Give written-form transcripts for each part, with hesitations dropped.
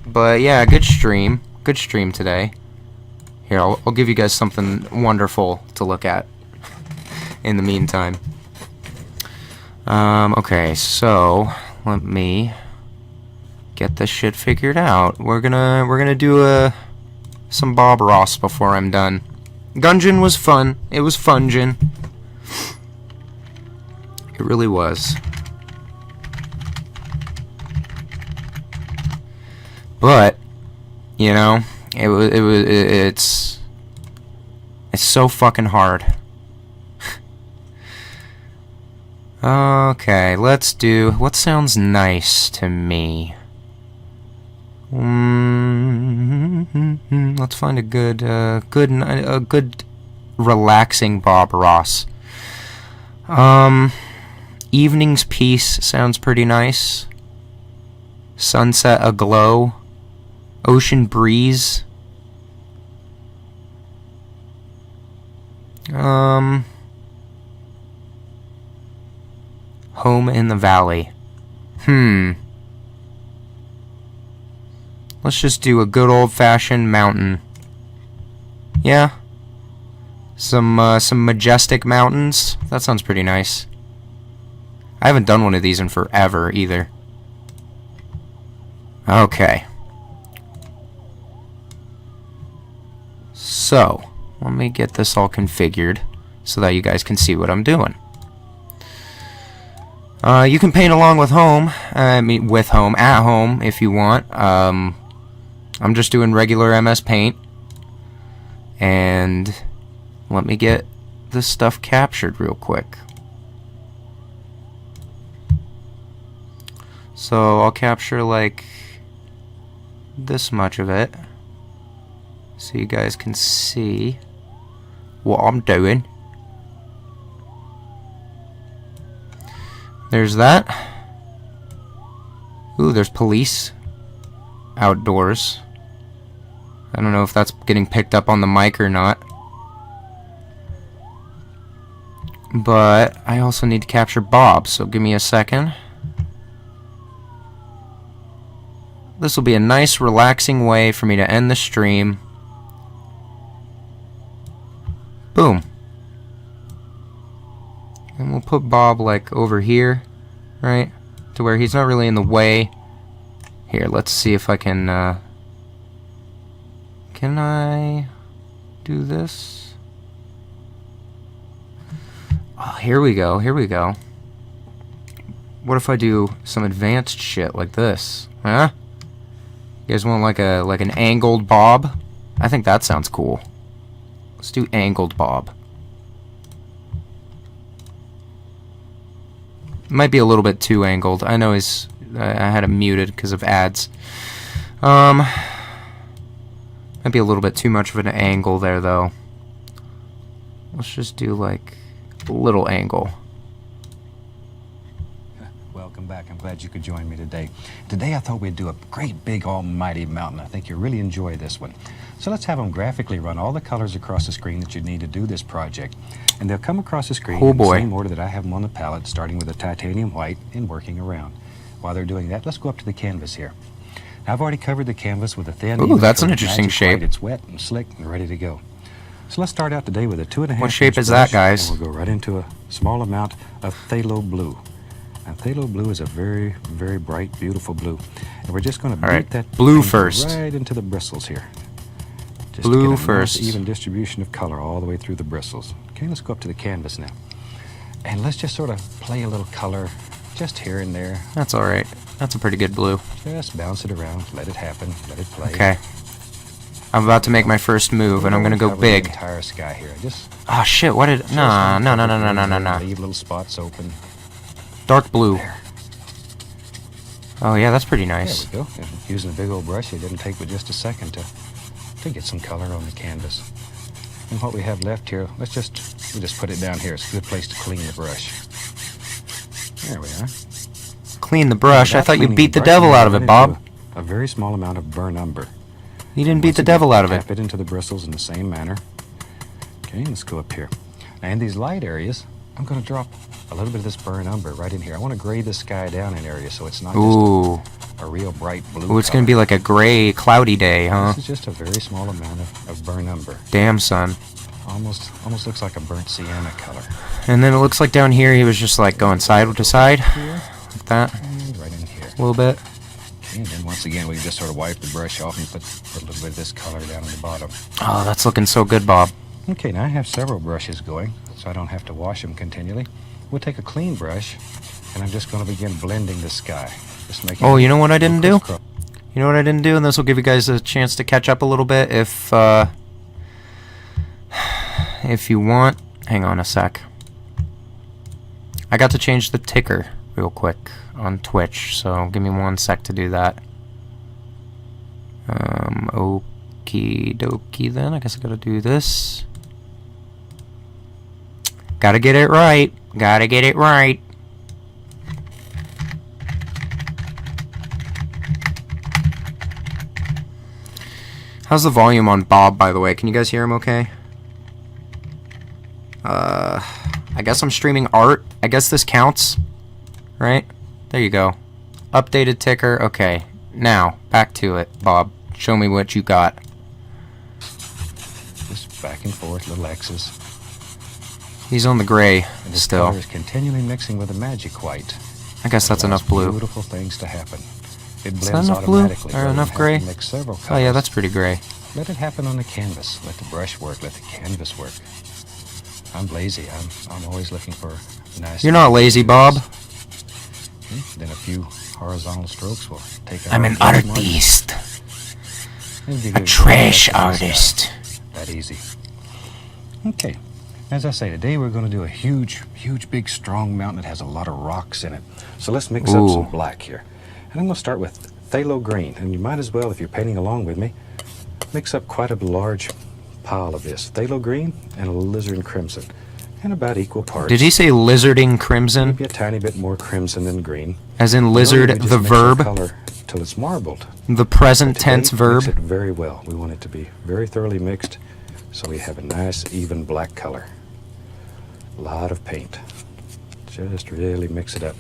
But yeah, good stream. Good stream today. Here, I'll give you guys something wonderful to look at in the meantime. Okay, so let me get this shit figured out. We're gonna do some Bob Ross before I'm done. Gungeon was fun. It was fungin. It really was. But you know, it's so fucking hard. Okay, let's do what sounds nice to me. Let's find a good relaxing Bob Ross. Evening's Peace sounds pretty nice. Sunset Aglow. Ocean Breeze. Home in the Valley. Let's just do a good old-fashioned mountain. Yeah. Some majestic mountains. That sounds pretty nice. I haven't done one of these in forever, either. Okay. So, let me get this all configured so that you guys can see what I'm doing. You can paint along with home. I mean, at home, if you want. I'm just doing regular MS Paint. And let me get this stuff captured real quick. So I'll capture like this much of it, so you guys can see what I'm doing. There's that. Ooh, there's police outdoors. I don't know if that's getting picked up on the mic or not. But I also need to capture Bob, so give me a second. This will be a nice, relaxing way for me to end the stream. Boom. And we'll put Bob, like, over here, right? To where he's not really in the way. Here, let's see if I can I do this? Oh, here we go, here we go. What if I do some advanced shit like this? Huh? You guys want like an angled Bob? I think that sounds cool. Let's do angled Bob. Might be a little bit too angled. I know I had him muted because of ads. Might be a little bit too much of an angle there though. Let's just do like a little angle. Welcome back. I'm glad you could join me today. Today I thought we'd do a great big almighty mountain. I think you'll really enjoy this one. So let's have them graphically run all the colors across the screen that you need to do this project. And they'll come across the screen in the same order that I have them on the palette, starting with a titanium white and working around. While they're doing that, let's go up to the canvas here. Now, I've already covered the canvas with a thin... Ooh, that's an interesting shape. It's wet and slick and ready to go. So let's start out today with a 2.5 What shape is that, guys? And we'll go right into a small amount of phthalo blue. And phthalo blue is a very, very bright, beautiful blue. And we're just going to beat that blue first. Right into the bristles here. Just blue to get a first. Nice, even distribution of color all the way through the bristles. Okay, let's go up to the canvas now. And let's just sort of play a little color just here and there. That's all right. That's a pretty good blue. Just bounce it around, let it happen, let it play. Okay. I'm about to make my first move, and I'm gonna go big. The entire sky here. Just oh shit! What did? No. Leave little spots open. Dark blue. There. Oh yeah, that's pretty nice. There we go. And using a big old brush, it didn't take but just a second to get some color on the canvas. And what we have left here, we'll just put it down here. It's a good place to clean the brush. There we are. Clean the brush? I thought you beat the devil out of it, Bob. A very small amount of burnt umber. You didn't beat the devil out of it. Tap it into the bristles in the same manner. Okay, let's go up here. Now in these light areas, I'm going to drop a little bit of this burnt umber right in here. I want to grade the sky down in areas so it's not just a real bright blue Ooh, it's gonna color. be like a gray, cloudy day, huh? This is just a very small amount of burnt umber. Damn, son. Almost looks like a burnt sienna color. And then it looks like down here he was just like going side to side, Here like that, and right in here. a little bit. And then once again, we just sort of wipe the brush off and put a little bit of this color down on the bottom. Oh, that's looking so good, Bob. Okay, now I have several brushes going, so I don't have to wash them continually. We'll take a clean brush, and I'm just going to begin blending the sky. Just making Oh, you know what I didn't do? crisscross. You know what I didn't do? And this will give you guys a chance to catch up a little bit if you want. Hang on a sec. I got to change the ticker real quick on Twitch, so give me 1 sec to do that. Okie dokie then. I guess I gotta do this. Gotta get it right. Gotta get it right. How's the volume on Bob, by the way? Can you guys hear him okay? I guess I'm streaming art. I guess this counts. Right? There you go. Updated ticker. Okay. Now, back to it, Bob. Show me what you got. Just back and forth, little X's. He's on the gray And this still. color is continually mixing with the magic white. I guess that's Allows enough blue. Beautiful things to happen. It Is that blends enough blue? automatically. Or rather than enough having gray? to mix several colors. Oh yeah, that's pretty gray. Let it happen on the canvas. Let the brush work. Let the canvas work. I'm lazy. I'm always looking for nice. You're not lazy, Bob. Then a few horizontal strokes will take. I'm an out the mark. artist. It'll be A good. trash That's artist. that easy. Okay. As I say, today we're going to do a huge, big, strong mountain that has a lot of rocks in it. So let's mix up Ooh. some black here. And I'm going to start with phthalo green. And you might as well, if you're painting along with me, mix up quite a large pile of this. Phthalo green and alizarin crimson. And about equal parts. Did he say lizarding crimson? Maybe a tiny bit more crimson than green. As in Normally lizard, we just the mix verb? color till it's marbled. The present Today, tense verb? Mix it very well. We want it to be very thoroughly mixed so we have a nice, even black color. A lot of paint. Just really mix it up.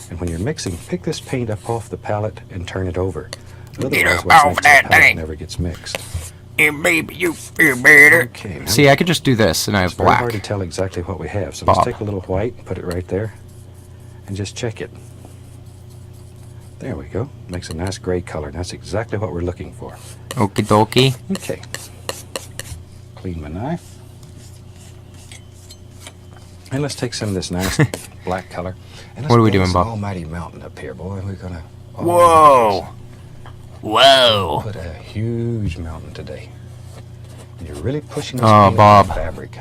And when you're mixing, pick this paint up off the palette and turn it over. Otherwise, what's next to the palette never gets mixed. Baby, you feel better. Okay. now See, I could just do this and I have it's very hard black. to tell exactly what we have. So Bob. let's take a little white and put it right there and just check it. There we go. Makes a nice gray color. And that's exactly what we're looking for. Okie dokie. Okay. Clean my knife. And let's take some of this nice black color. And let's What are we build doing, this Bob? almighty mountain up here, boy. We're gonna Whoa! Whoa! put a huge mountain today. And you're really pushing this Oh, paint Bob. on the fabric.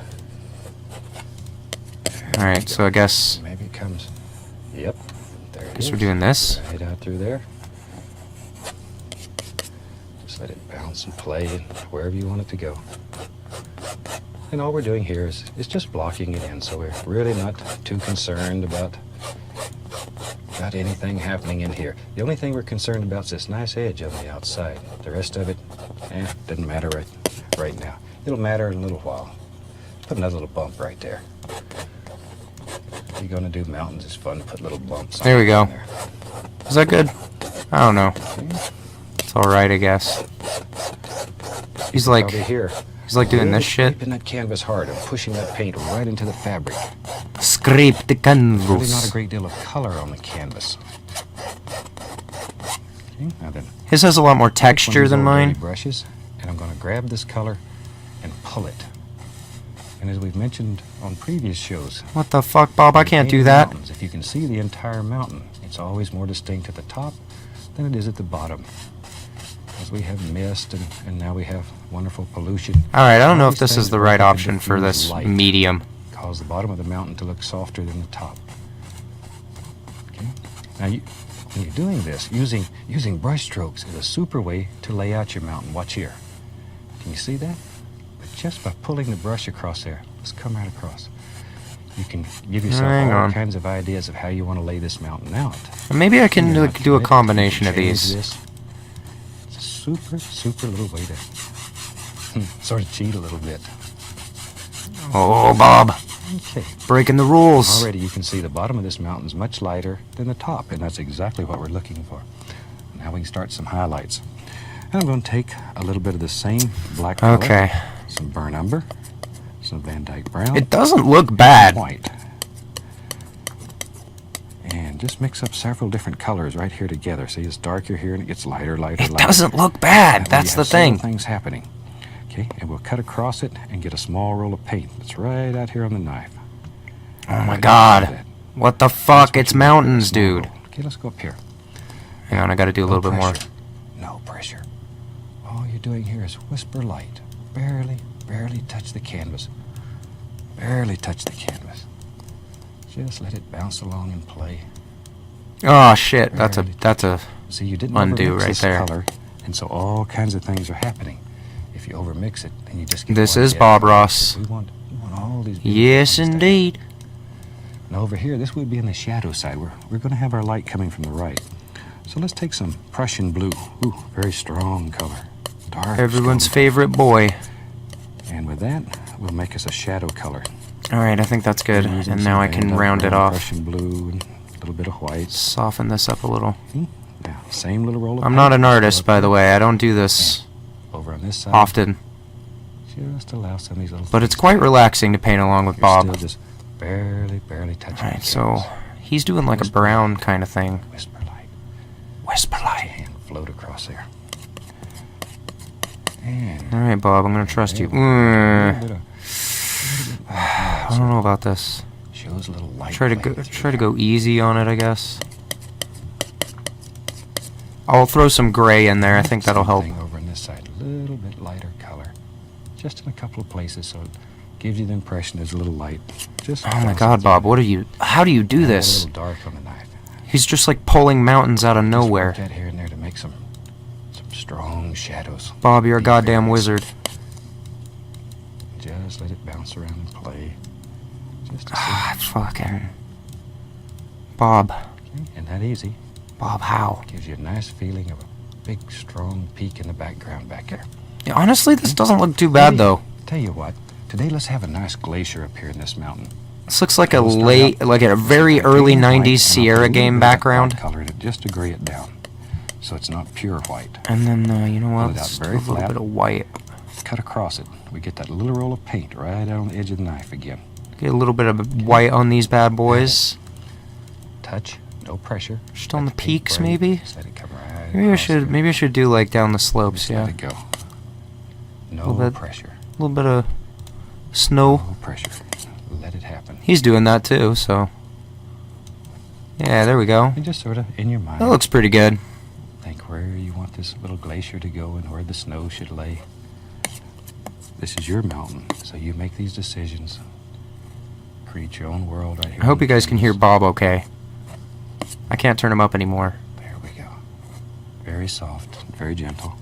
Alright, so I guess Maybe it comes. Yep. There it is. we're doing this. Right out through there. Just let it bounce and play wherever you want it to go. And all we're doing here is just blocking it in, so we're really not too concerned about anything happening in here. The only thing we're concerned about is this nice edge on the outside. The rest of it, doesn't matter right now. It'll matter in a little while. Put another little bump right there. If you're gonna do mountains, it's fun to put little bumps on There we go. there. Is that good? I don't know. Okay. It's alright, I guess. He's like, Over here. he's like doing Really this shit. scraping that canvas hard and pushing that paint right into the fabric. Scrape the Really not a canvas. great deal of color on the canvas. Okay, now then, His has a lot more take one of texture these than old mine. dirty brushes, and I'm going to grab this color and pull it. And as we've mentioned on previous shows, What the fuck, Bob? I can't do painting that. mountains, if you can see the entire mountain, it's always more distinct at the top than it is at the bottom. As we have mist and now we have wonderful pollution. Alright, I don't know All if these this is things the work right to option for diffuse this light. medium. Cause the bottom of the mountain to look softer than the top. Okay. Now, when you're doing this, using brush strokes is a super way to lay out your mountain. Watch here. Can you see that? But just by pulling the brush across there, let's come right across. You can give yourself Hang all on. kinds of ideas of how you want to lay this mountain out. Maybe I can You're do, not do a committed. combination You of can change these. this. It's a super little way to sort of cheat a little bit. Oh, Bob. Okay. Breaking the rules. Already you can see the bottom of this mountain is much lighter than the top, and that's exactly what we're looking for. Now we can start some highlights. And I'm going to take a little bit of the same black color, Okay. some burnt umber, some Van Dyke brown, It doesn't look bad. white. And just mix up several different colors right here together. See, it's darker here and it gets lighter, lighter, It lighter. doesn't look bad. That way That's you the have several thing. things happening. Okay, and we'll cut across it and get a small roll of paint. That's right out here on the knife. Oh my Right, god. that. What the That's fuck? what It's you want, a mountains, small dude. roll. Okay, let's go up here. Hang on, I gotta do a No little bit more. pressure. No pressure. All you're doing here is whisper light. Barely, barely touch the canvas. Barely touch the canvas. Just let it bounce along and play. Oh shit, that's a See, you didn't Undo overmix right this there. color, and so all kinds of things are happening. If you overmix it, then you just get This one is dead Bob color. Ross. We want all these. beautiful Yes things to indeed. happen. Now over here, this would be in the shadow side. We're going to have our light coming from the right. So let's take some Prussian blue. Ooh, very strong color. Dark. Everyone's strong favorite boy. color. And with that, we'll make us a shadow color. Alright, I think that's good. We're using And some now I Van can Dyke round it brown, off. Prussian blue and a little bit of white. Soften this up a little. Now, same little roll of I'm not paint. an Let's go artist, up by the here. way. I don't do this Over on this side. often. Just allow some of these little But it's things quite to- relaxing to paint along with You're Bob. still just barely touching. Alright, the so canvas. he's doing like a Whisper brown light. kind of thing. Whisper light. Whisper Let your light. hand float across there. And Alright, Bob, I'm gonna trust you. there we go. A little Mm, bit of- I don't know about this. Shows a little light. Try to playing go through try to there. go easy on it, I guess. I'll throw some gray in there. I think that'll Same help. thing over on this side, a little bit lighter color, just in a couple of places, so it gives you the impression there's a little light. Just Oh my across god, it. Bob, what are you how do you do And this? A little dark on the knife. He's just like pulling mountains out of Just nowhere. work that here and there to make some strong shadows. Bob, you're a Be goddamn very wizard. Just let it bounce around and play. Just to see. Ah, fucking. Bob. Okay, and that easy. Bob, how? Gives you a nice feeling of a big, strong peak in the background back there. Yeah, honestly, this doesn't look too bad, though. Tell you what, today let's have a nice glacier up here in this mountain. This looks like a We'll start like a out very with early green and white, 90s and I'll Sierra put a little game bit of that background. white color in it just to gray it down, so it's not pure white. And then, you know what? Pull it out Let's do a very little flat. bit of white. Cut across it. We get that little roll of paint right out on the edge of the knife again. Get a little bit of white on these bad boys. Touch, no pressure. Just on Let the paint peaks, burn. maybe? Just let it come right Maybe I across should there. maybe I should do like down the slopes, Just yeah. let it go. No Little bit. pressure. A little bit of snow. No pressure. Let it happen. He's doing that too, so. Yeah, there we go. And just sort of in your mind. That looks pretty good. Think where you want this little glacier to go and where the snow should lay. This is your mountain, so you make these decisions. Create your own world right here. I hope on you the guys can hear canvas. Bob okay. I can't turn him up anymore. There we go. Very soft, very gentle.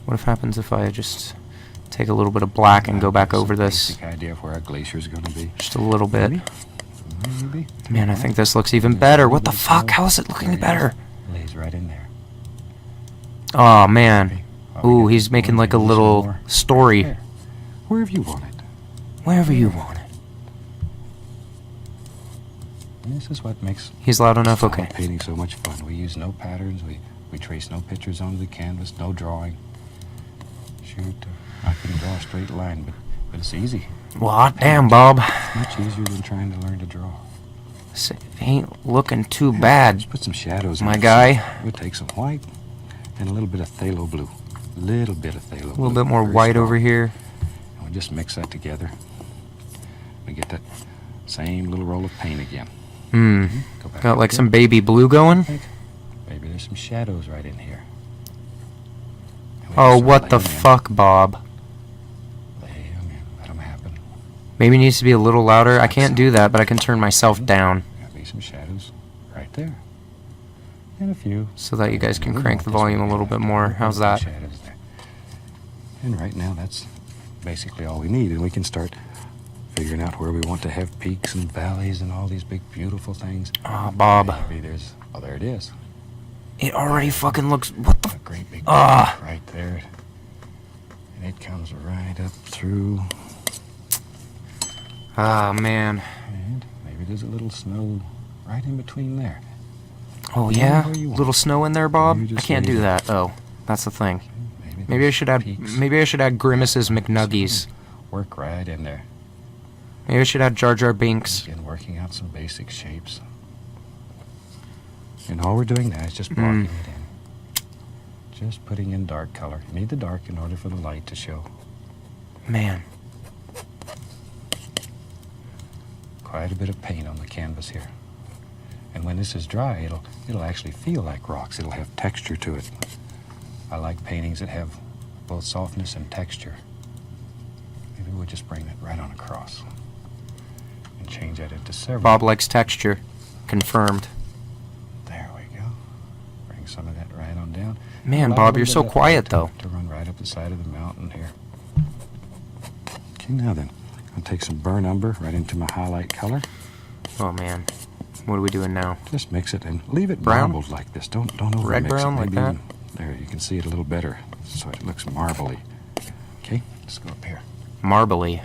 What happens if I just take a little bit of black and go back Some over this? Basic idea of where our glacier is going to be. Just a little bit. Maybe. Man, I think this looks even better. What the fuck? How is it looking better? Lays right in there. Oh, man. Oh, we Ooh, got he's making one like a more. little story. There. Wherever you want it. Wherever you want it. And this is what makes He's loud enough? style Okay. painting so much fun. We use no patterns. We trace no pictures onto the canvas. No drawing. Shoot, I can draw a straight line, but it's easy. Well, hot damn, Bob. It's much easier than trying to learn to draw. This ain't looking too bad. Just put some shadows. My in it. guy. We'll take some white and a little bit of phthalo blue. Little bit of phthalo blue. A little bit more very white strong. over here. And we just mix that together. We get that same little roll of paint again. Hmm. Go back Got up like there. some baby blue going? Maybe there's some shadows right in here. And we Oh, just what lay the 'em in. fuck, Bob? Lay 'em in. Let 'em happen. Maybe it needs to be a little louder. I can't do that, but I can turn myself down There'll be some shadows right there. And a few. so that you guys can We crank want the this volume a one little to bit have more. some How's that? shadows there. And right now, that's basically all we need. And we can start figuring out where we want to have peaks and valleys and all these big, beautiful things. Oh, Bob. Maybe there's... Oh, there it is. It already fucking looks... What the... A great big Ah. peak right there. And it comes right up through. Ah, man. And maybe there's a little snow right in between there. Oh Maybe yeah, where you want. little snow in there, Bob. You I just can't do leave it. that. Oh, that's the thing. Maybe I those should add. peaks Maybe I should add Grimace's McNuggies. work right in there. Maybe I should add Jar Jar Binks. Again, working out some basic shapes. And all we're doing now is just blocking it in. Just putting in dark color. You need the dark in order for the light to show. Man, Quite a bit of paint on the canvas here. And when this is dry, it'll actually feel like rocks. It'll have texture to it. I like paintings that have both softness and texture. Maybe we'll just bring that right on across and change that into several. Bob likes texture. Confirmed. There we go. Bring some of that right on down. Man, Allow a Bob, little you're bit so of that quiet light though. to run right up the side of the mountain here. Okay, now then, I'll take some burnt umber right into my highlight color. Oh man, what are we doing now? Just mix it and leave it Brown? marbled like this. Don't over Red mix brown it. like Maybe that? even- there, you can see it a little better, so it looks marbly. Okay, let's go up here. Marbly.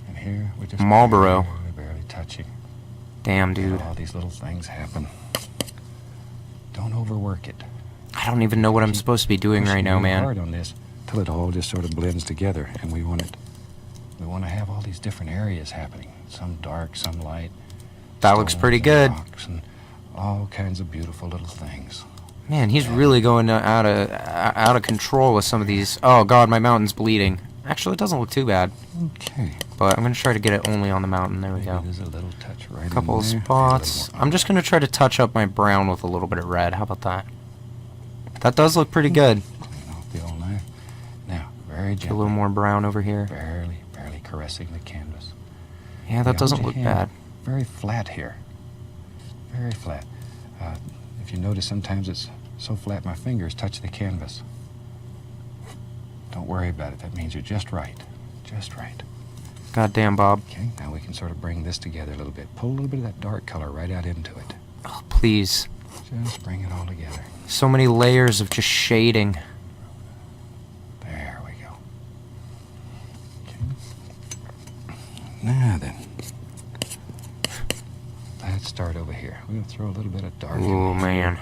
And here we're just Marlboro. barely touching. Damn, Let dude. all these little things happen. Don't overwork it. I don't even know what I'm supposed to be doing Pushing right now, real man. hard on this till it all just sort of blends together, and we want to have all these different areas happening. Some dark, some light. That looks stones pretty and good. rocks and all kinds of beautiful little things. Man, he's really going out of control with some of these. Oh god, my mountain's bleeding. Actually, it doesn't look too bad. Okay. But I'm gonna try to get it only on the mountain. There we Maybe go. there's a little touch right Couple of in there. spots. A little more. I'm just gonna try to touch up my brown with a little bit of red. How about that? That does look pretty good. Clean off the old knife. Now, very Get a gently. little more brown over here. Barely caressing the canvas. Yeah, Now, that hold doesn't your look hand bad. Very flat here. Very flat. If you notice, sometimes it's so flat my fingers touch the canvas. Don't worry about it. That means you're just right. Just right. Goddamn, Bob. Okay, now we can sort of bring this together a little bit. Pull a little bit of that dark color right out into it. Oh, please. Just bring it all together. So many layers of just shading. There we go. Okay. Now then. Let's start over here. We're going to throw a little bit of dark in Oh here. man.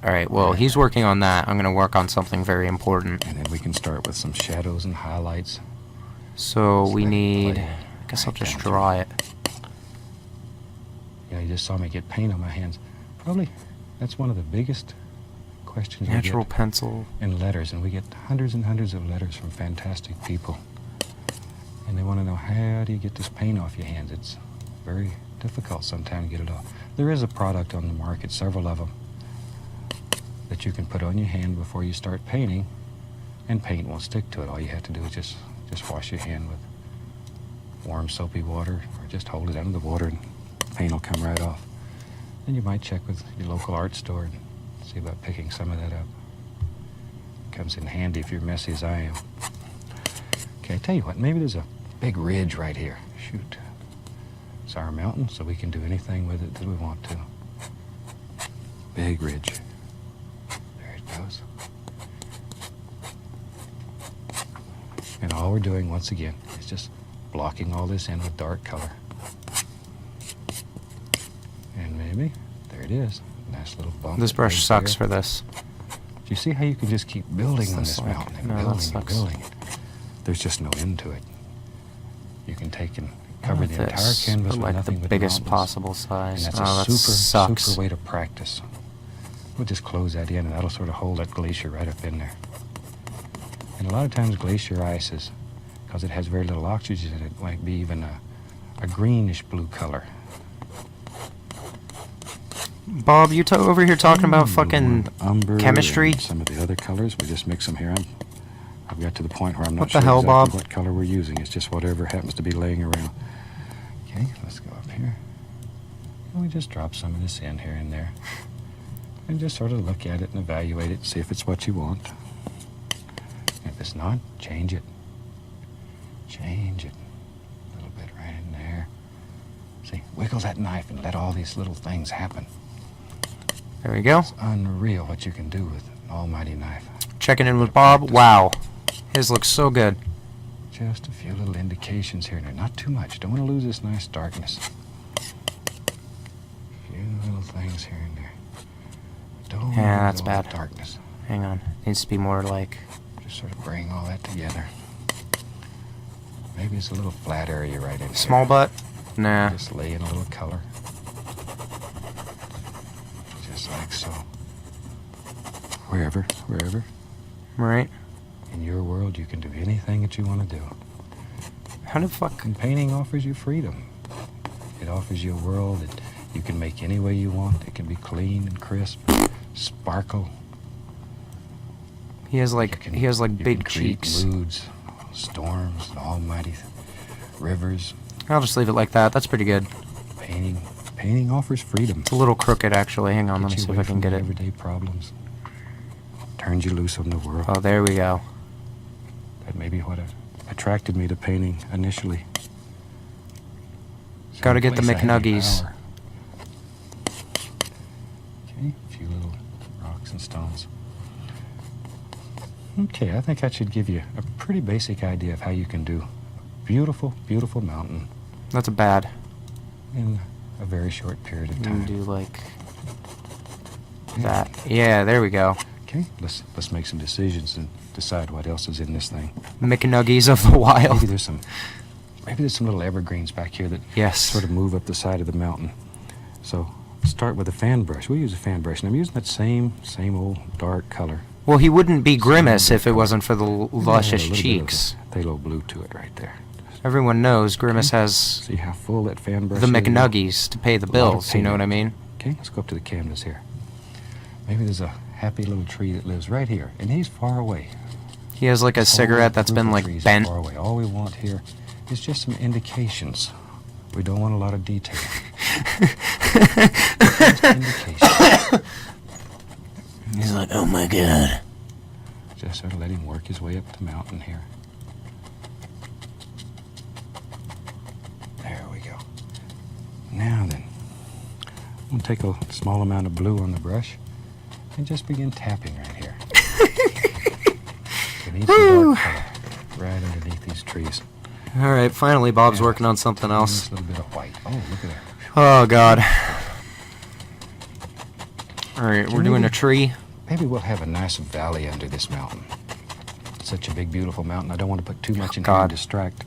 Alright, well, he's working on that. I'm gonna work on something very important. And then we can start with some shadows and highlights. So Just we let it need... play I guess I'll right just down through. draw it. You know, you just saw me get paint on my hands. Probably that's one of the biggest questions Natural we get pencil. in letters, and we get hundreds and hundreds of letters from fantastic people. And they want to know, how do you get this paint off your hands? It's very difficult sometimes to get it off. There is a product on the market, several of them, that you can put on your hand before you start painting, and paint won't stick to it. All you have to do is just wash your hand with warm soapy water, or just hold it under the water and paint will come right off. Then you might check with your local art store and see about picking some of that up. Comes in handy if you're messy as I am. Okay, I tell you what, maybe there's a big ridge right here. Shoot. It's our mountain, so we can do anything with it that we want to. Big ridge. There it goes. And all we're doing, once again, is just blocking all this in with dark color. And maybe, there it is. Nice little bump. This brush right sucks there. for this. Do you see how you can just keep building on This this like- mountain and no, that building and sucks. building it? There's just no end to it. You can take and cover the entire This, canvas but with like nothing the but biggest mountains. possible And size. that's Oh, a that sucks. super way to practice. We'll just close that in, and that'll sort of hold that glacier right up in there. And a lot of times glacier ice is, because it has very little oxygen in it, might be even a greenish blue color. Bob, you over here talking about fucking umber chemistry? and some of the other colors. We just mix them here. I've got to the point where I'm not What the sure hell, exactly Bob? what color we're using. It's just whatever happens to be laying around. Okay, let's go up here. And we just drop some of this in here and there. And just sort of look at it and evaluate it, see if it's what you want. If it's not, change it. Change it. A little bit right in there. See, wiggle that knife and let all these little things happen. There we go. It's unreal what you can do with an almighty knife. Checking in with Bob. Wow. His looks so good. Just a few little indications here and there. Not too much. Don't want to lose this nice darkness. A few little things here and there. Don't Yeah, need that's all bad. the darkness. Hang on. Needs to be more like... Just sort of bring all that together. Maybe it's a little flat area right in here. Small butt? Nah. Just lay in a little color. Just like so. Wherever. Right. In your world, you can do anything that you want to do. How the fuck... And painting offers you freedom. It offers you a world that you can make any way you want. It can be clean and crisp, sparkle. He has like You big can create cheeks. moods, storms, almighty rivers. I'll just leave it like that. That's pretty good. Painting offers freedom. It's a little crooked, actually. Hang on, let me Gets see you if I away can from get the it. everyday problems. Turns you loose on the world. Oh, there we go. That may be what attracted me to painting initially. Gotta get the Someplace I had McNuggies. power. Okay, a few little rocks and stones. Okay, I think that should give you a pretty basic idea of how you can do a beautiful, beautiful mountain That's a bad. in a very short period of I'm time. gonna do like that. Yeah, there we go. Okay, let's make some decisions and decide what else is in this thing. McNuggies of the wild. Maybe there's some little evergreens back here that Yes. sort of move up the side of the mountain. So start with a fan brush. We'll use a fan brush, and I'm using that same old dark color. Well, he wouldn't be Grimace if it wasn't for the luscious A little bit of cheeks. a phthalo blue to it right there. Everyone knows Grimace has See how full that fan brush the is? McNuggies to pay the A lot of bills, you know painting. what I mean? Okay, let's go up to the canvas here. Maybe there's a happy little tree that lives right here, and he's far away. He has like a This whole cigarette that's group been of like trees are bent. far away. All we want here is just some indications. We don't want a lot of detail. Just indications. He's like, oh my god. Just sort of let him work his way up the mountain here. There we go. Now then, I'm going to take a small amount of blue on the brush and just begin tapping right here. We need some dark color right underneath these trees. All right, finally Bob's Yeah, working on something and else. Just a little bit of white. Oh, look at that. Oh god. All right, we're doing a tree. Maybe we'll have a nice valley under this mountain. It's such a big, beautiful mountain. I don't want to put too much in here God. and distract.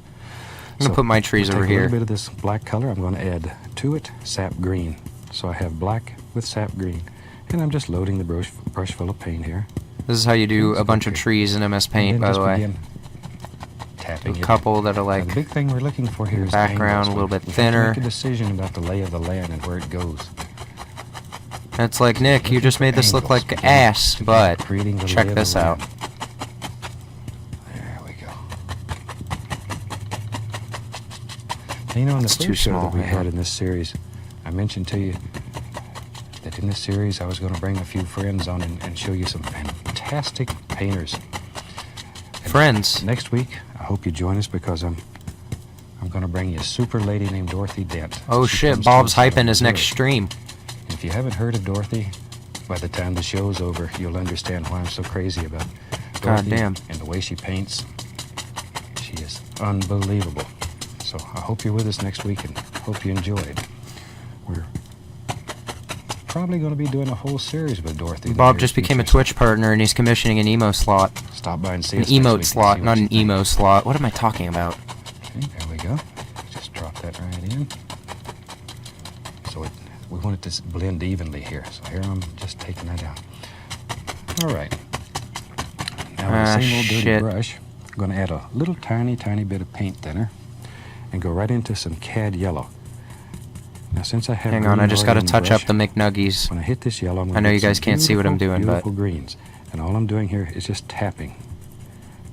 I'm gonna put my trees we'll over take a here. little bit of this black color. I'm going to add to it sap green. So I have black with sap green. And I'm just loading the brush full of paint here. This is how you do Let's a bunch of okay. trees in MS And Paint, then by just the way. begin tapping A it in. couple that are Now, like the big thing we're looking for here is background, angles. a little bit We have to thinner. make a decision about the lay of the land and where it goes. It's like, Nick, you just made this look Angles. like ass, Begin but creating the check lay of the this out. land. There we go. You know, in the It's too first show small, that we yeah. had in this series, I mentioned to you that in this series I was going to bring a few friends on and show you some fantastic painters. Friends. Next week, I hope you join us because I'm going to bring you a super lady named Dorothy Dent. Oh She shit, comes to Bob's us out of hyping his next Missouri. stream. If you haven't heard of Dorothy, by the time the show's over, you'll understand why I'm so crazy about Dorothy Goddamn. and the way she paints. She is unbelievable. So I hope you're with us next week and hope you enjoyed. We're probably going to be doing a whole series with Dorothy. in the Bob near just became a future, Twitch partner and he's commissioning an emo slot. so stop by and see An us next week emote and slot, see not what an you think. emo slot. What am I talking about? Okay, there we go. Just drop that right in. So we want it to blend evenly here. So here I'm just taking that out. All right. Now with the same old dirty shit. brush, I'm going to add a little tiny bit of paint thinner and go right into some cad yellow. Now since I have Hang on, green I just gotta already on touch up brush, the McNuggies. when I hit this yellow, I'm going I know you guys can't see what I'm doing, but- beautiful greens. And all I'm doing here is just tapping.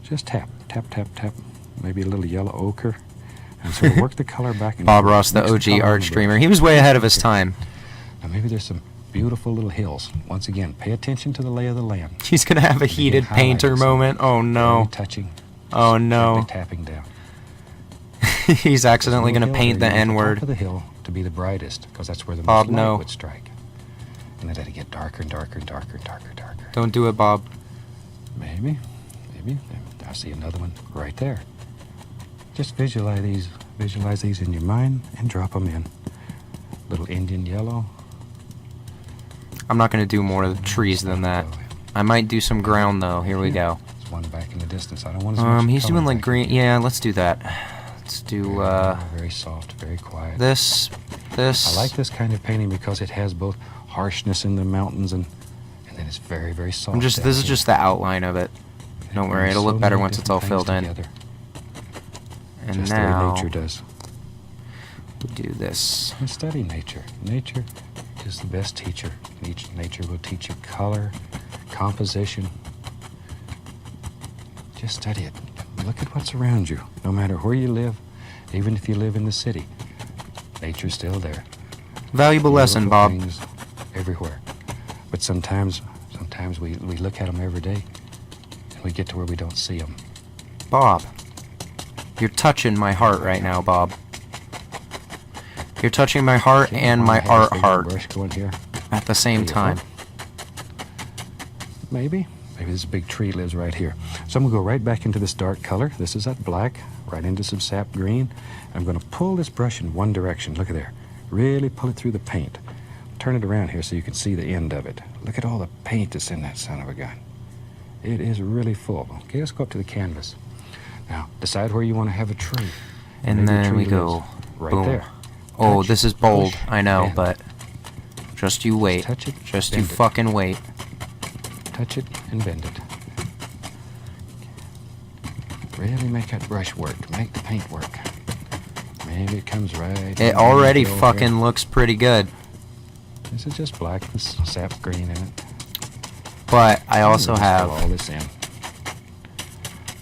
Just tap, tap, tap, tap. Maybe a little yellow ochre. And sort of work the color back. And Bob Ross, the mix OG color art in the streamer. brush. He was way ahead of his time. Now maybe there's some beautiful little hills. Once again, pay attention to the lay of the land. He's gonna have a Begin heated painter highlighting some moment. Oh very no. touching. Oh Simply no. tapping down. He's accidentally This gonna little hill paint the there, you want N-word. top of the hill to be the brightest, because that's where the Bob, most light no. would strike. And then it'd get darker and darker and darker and darker and darker. Don't do it, Bob. Maybe. I see another one right there. Just visualize these in your mind and drop them in. Little Indian yellow. I'm not gonna do more of the trees than that. I might do some ground though. Here we go. There's one back in the distance. I don't want as much He's color doing like back green. here. Yeah, let's do that. Let's do Very soft, very quiet. this. I like this kind of painting because it has both harshness in the mountains and then it's very, very soft. This down is here. just the outline of it. Don't worry, it'll So look better many once it's all different filled things in. together, And just the way now nature does. we'll do this. And study nature. Nature is the best teacher. Nature will teach you color, composition. Just study it. Look at what's around you. No matter where you live, even if you live in the city, nature's still there. Valuable lesson, Beautiful Bob. things everywhere. But sometimes we look at them every day and we get to where we don't see them. Bob, you're touching my heart right now, Bob. You're touching my heart and my art heart Brush going here. at the same There you go. time. Maybe this big tree lives right here. So I'm gonna go right back into this dark color. This is that black, right into some sap green. I'm gonna pull this brush in one direction. Look at there. Really pull it through the paint. Turn it around here so you can see the end of it. Look at all the paint that's in that son of a gun. It is really full. Okay, let's go up to the canvas. Now, decide where you want to have a tree. And Maybe a then tree we go, lives right boom. there. Oh, Touch, this is bold, push, I know, bend. but just you wait. Touch it, Just you bend it. fucking wait. Touch it and bend it. Really make that brush work. Make the paint work. Maybe it comes right. It in already the middle fucking here. looks pretty good. This is just black with sap green in it. But I also We'll just fill have... all this in.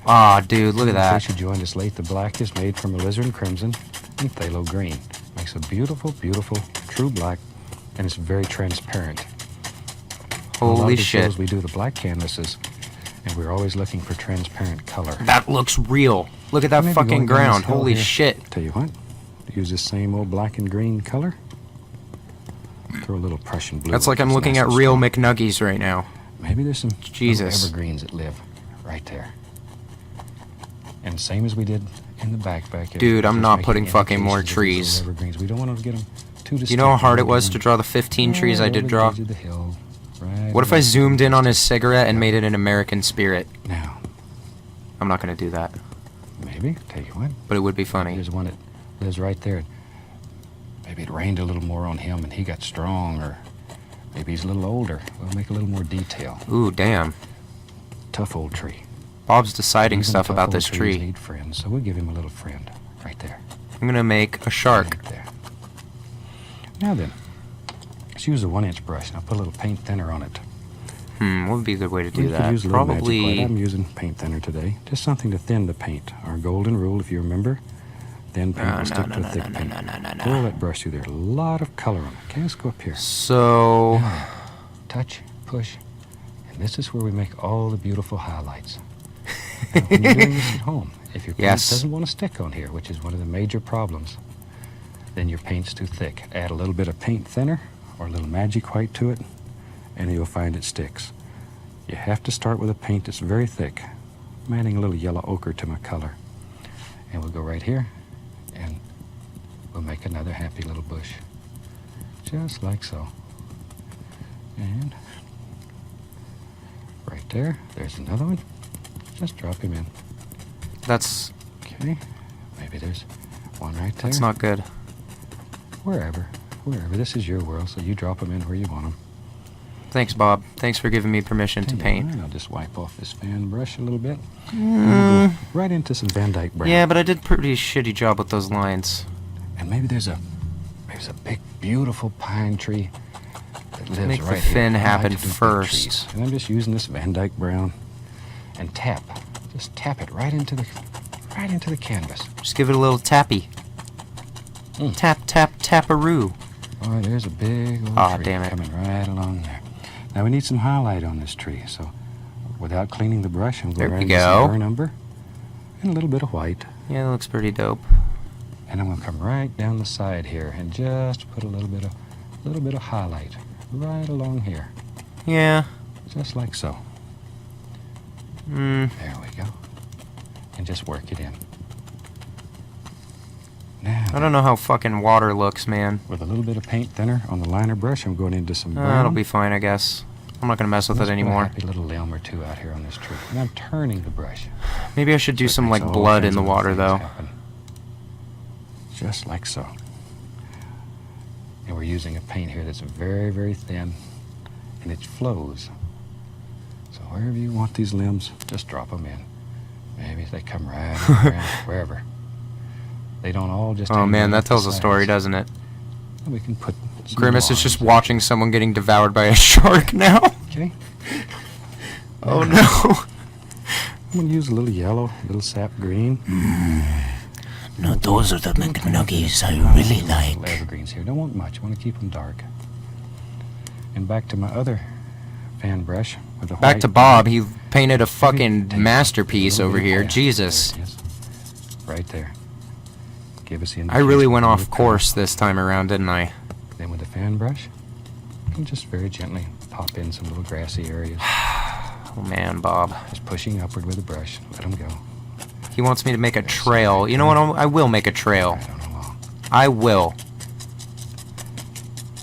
Aw, dude, look at In that. case you joined us late, the black is made from alizarin crimson and phthalo green. Makes a beautiful, beautiful, true black, and it's very transparent. On a lot Holy of the shit. shows, we do the black canvases, and we're always looking for transparent color. That looks real. Look at that Maybe fucking going down ground. this hill Holy here. shit. Tell you what, use the same old black and green color. Throw a little Prussian blue. That's on like it. I'm It's looking nice at and real strong. McNuggies right now. Maybe there's some little Jesus. evergreens that live right there. And same as we did in the backpack. Dude, I'm just not making putting fucking more indications of these trees. little evergreens. We don't want to get them too distinct. You know how hard it We was want to them draw the 15 trees I right did over the draw? edge of the hill, right What if I over zoomed in on the his cigarette and made it an American Spirit? Now, I'm not gonna do that, maybe, tell you what, but it would be funny. there's one that lives right there. Maybe it rained a little more on him and he got strong, or maybe he's a little older. We'll make a little more detail. Ooh, damn. Tough old tree. Bob's deciding Even stuff tough about old this trees tree. need friends, so we'll give him a little friend right there. I'm gonna make a shark. Right there. Now then, let's use a 1-inch brush. Now put a little paint thinner on it. What would be a good way to do We could that? use a little Magic White. Probably. I'm using paint thinner today. Just something to thin the paint. Our golden rule, if you remember, thin paint will stick to a thick paint. Pull that brush through there. A lot of color on it. Okay, let's go up here. So, Touch, push, and this is where we make all the beautiful highlights. Now, when you're doing this at home, if your paint Yes. doesn't want to stick on here, which is one of the major problems, then your paint's too thick. Add a little bit of paint thinner or a little Magic White to it, and you'll find it sticks. You have to start with a paint that's very thick. I'm adding a little yellow ochre to my color. And we'll go right here, and we'll make another happy little bush. Just like so. And right there, there's another one. Just drop him in. that's Okay, maybe there's one right there. that's not good. Wherever. This is your world, so you drop them in where you want them. Thanks, Bob. Thanks for giving me permission to paint. I'll just wipe off this fan brush a little bit. And we'll go right into some Van Dyke brown. Yeah, but I did a pretty shitty job with those lines. And maybe there's a big, beautiful pine tree that lives Make the right here. fin I like happen to do big first. trees. And I'm just using this Van Dyke brown and tap. Just tap it right into the canvas. Just give it a little tappy. Mm. Tap, tap, taparoo. Boy, there's a big old Aw, tree damn it. coming right along there. Now we need some highlight on this tree, so without cleaning the brush, I'm There going we right into some go. burn umber and a little bit of white. Yeah, that looks pretty dope. And I'm going to come right down the side here and just put a little bit of highlight right along here, Yeah. just like so. Mm. There we go. And just work it in. Now, I don't know how fucking water looks, man. with a little bit of paint thinner on the liner brush, I'm going into some brown. That'll be fine, I guess. I'm not gonna mess with Let's it put a anymore. happy little limb or two out here on this tree. And I'm turning the brush. Maybe I should do So it some, makes like, all blood in kinds the of water, things though. happen. Just like so. And we're using a paint here that's very, very thin, and it flows. So wherever you want these limbs, just drop them in. Maybe they come right around, wherever. They don't all just. Oh hang man, right that at the tells a story, sides. doesn't it? We can put some Grimace is just lines in. watching someone getting devoured by a shark now. Okay. Oh no. I'm gonna use a little yellow, a little sap green. Now those are the McNuggies I really like. Little evergreens here. Don't want much. I want to keep them dark. And back to my other fan brush with the Back white to Bob, he painted a Take fucking a masterpiece little over bit of here. white. Jesus. There it is. Right there. Give us the I really indication went of off the color. course this time around, didn't I? Then with the fan brush, you can just very gently pop in some little grassy areas. Oh man, Bob. Just pushing upward with the brush. Let them go. He wants me to make a trail. You know what? I will make a trail. Right on along. I will.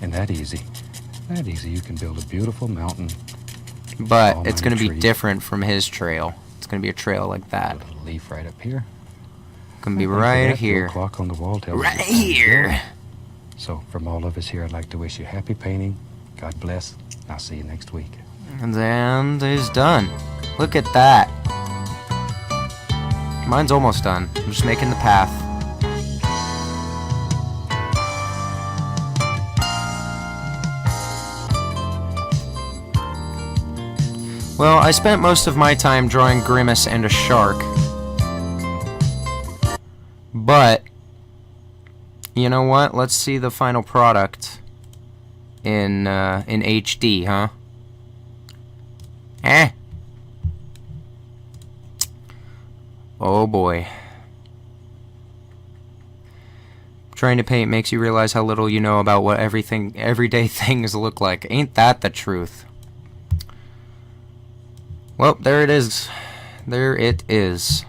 And that easy. That easy. You can build a beautiful mountain. But All it's mine going to be trees. different from his trail. It's going to be a trail like that. A little leaf right up here. Going to be I think for right that, the here. little clock on the wall tells us Right it's time to go. here. So from all of us here, I'd like to wish you happy painting. God bless. I'll see you next week. And then it's done. Look at that. Mine's almost done. I'm just making the path. Well, I spent most of my time drawing Grimace and a shark. But, you know what? Let's see the final product in HD, huh? Oh boy. Trying to paint makes you realize how little you know about what everyday things look like. Ain't that the truth? Well, there it is. There it is.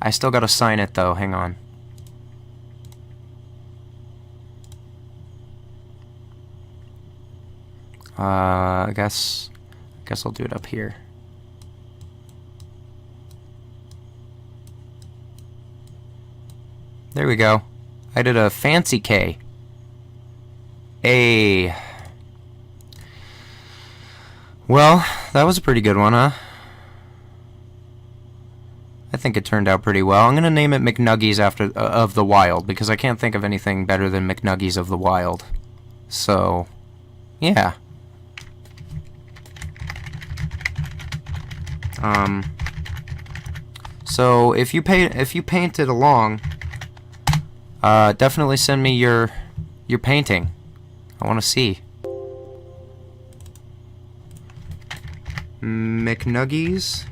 I still gotta sign it though, hang on. I guess I'll do it up here. There we go. I did a fancy K. Well, that was a pretty good one, huh? I think it turned out pretty well. I'm gonna name it McNuggies after of the Wild because I can't think of anything better than McNuggies of the Wild. So, yeah. So if you paint it along, definitely send me your painting. I want to see. McNuggies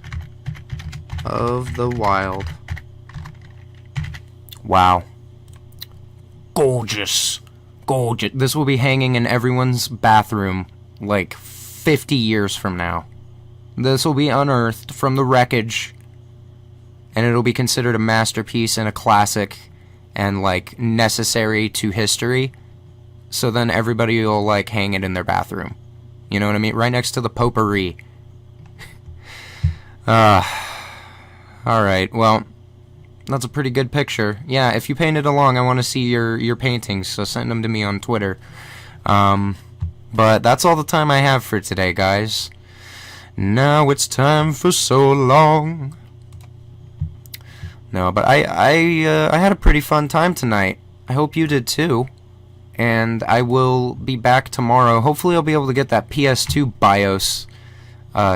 of the Wild. Wow. Gorgeous. Gorgeous. This will be hanging in everyone's bathroom like 50 years from now. This will be unearthed from the wreckage, and it'll be considered a masterpiece and a classic and, like, necessary to history. So then everybody will, like, hang it in their bathroom. You know what I mean? Right next to the potpourri. Alright, well, that's a pretty good picture. Yeah, if you paint it along, I want to see your paintings, so send them to me on Twitter. But that's all the time I have for today, guys. Now it's time for so long. No, but I had a pretty fun time tonight. I hope you did too. And I will be back tomorrow. Hopefully I'll be able to get that PS2 BIOS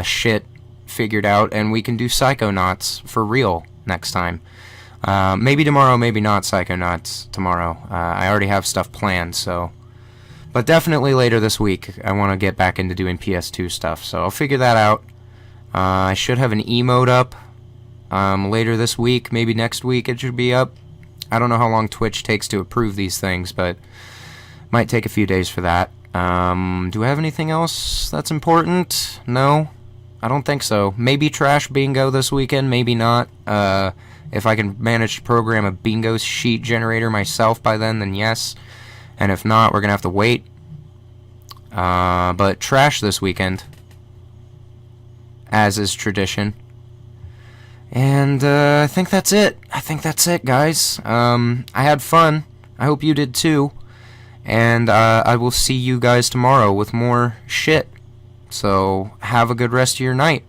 shit figured out, and we can do Psychonauts for real next time. Maybe tomorrow, maybe not Psychonauts tomorrow. I already have stuff planned, so... But definitely later this week, I want to get back into doing PS2 stuff, so I'll figure that out. I should have an emote up later this week, maybe next week it should be up. I don't know how long Twitch takes to approve these things, but might take a few days for that. Do I have anything else that's important? No? I don't think so. Maybe trash bingo this weekend, maybe not. If I can manage to program a bingo sheet generator myself by then yes. And if not, we're going to have to wait. But trash this weekend, as is tradition. And I think that's it. Guys. I had fun. I hope you did too. And I will see you guys tomorrow with more shit. So have a good rest of your night.